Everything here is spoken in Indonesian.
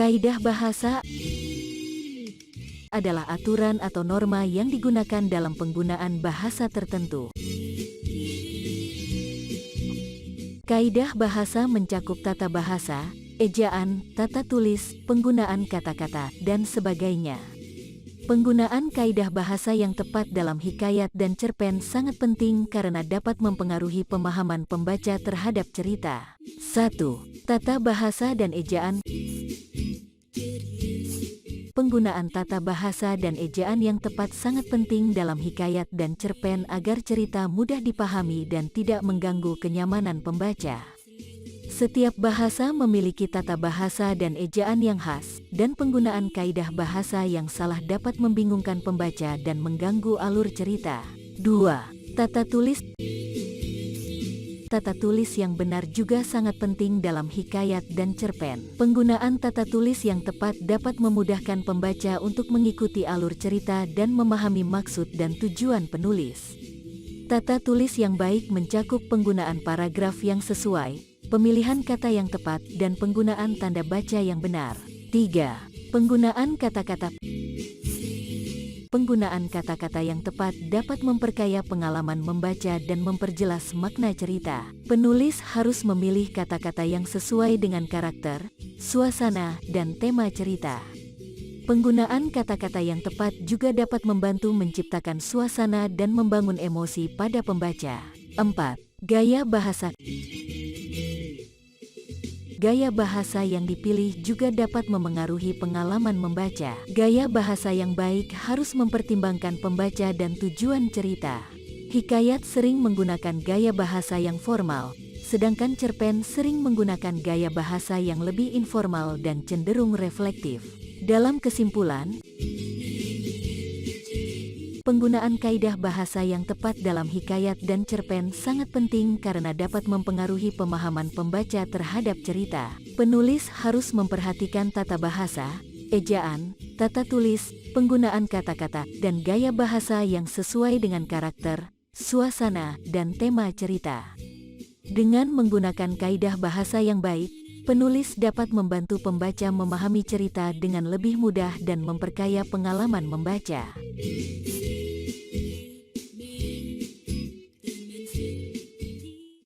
Kaidah bahasa adalah aturan atau norma yang digunakan dalam penggunaan bahasa tertentu. Kaidah bahasa mencakup tata bahasa, ejaan, tata tulis, penggunaan kata-kata, dan sebagainya. Penggunaan kaidah bahasa yang tepat dalam hikayat dan cerpen sangat penting karena dapat mempengaruhi pemahaman pembaca terhadap cerita. 1. Tata bahasa dan ejaan. Penggunaan tata bahasa dan ejaan yang tepat sangat penting dalam hikayat dan cerpen agar cerita mudah dipahami dan tidak mengganggu kenyamanan pembaca. Setiap bahasa memiliki tata bahasa dan ejaan yang khas, dan penggunaan kaidah bahasa yang salah dapat membingungkan pembaca dan mengganggu alur cerita. 2. Tata tulis. Tata tulis yang benar juga sangat penting dalam hikayat dan cerpen. Penggunaan tata tulis yang tepat dapat memudahkan pembaca untuk mengikuti alur cerita dan memahami maksud dan tujuan penulis. Tata tulis yang baik mencakup penggunaan paragraf yang sesuai, pemilihan kata yang tepat, dan penggunaan tanda baca yang benar. 3. Penggunaan kata-kata. Penggunaan kata-kata yang tepat dapat memperkaya pengalaman membaca dan memperjelas makna cerita. Penulis harus memilih kata-kata yang sesuai dengan karakter, suasana, dan tema cerita. Penggunaan kata-kata yang tepat juga dapat membantu menciptakan suasana dan membangun emosi pada pembaca. 4. Gaya bahasa. Gaya bahasa yang dipilih juga dapat memengaruhi pengalaman membaca. Gaya bahasa yang baik harus mempertimbangkan pembaca dan tujuan cerita. Hikayat sering menggunakan gaya bahasa yang formal, sedangkan cerpen sering menggunakan gaya bahasa yang lebih informal dan cenderung reflektif. Dalam kesimpulan, penggunaan kaidah bahasa yang tepat dalam hikayat dan cerpen sangat penting karena dapat mempengaruhi pemahaman pembaca terhadap cerita. Penulis harus memperhatikan tata bahasa, ejaan, tata tulis, penggunaan kata-kata, dan gaya bahasa yang sesuai dengan karakter, suasana, dan tema cerita. Dengan menggunakan kaidah bahasa yang baik, penulis dapat membantu pembaca memahami cerita dengan lebih mudah dan memperkaya pengalaman membaca.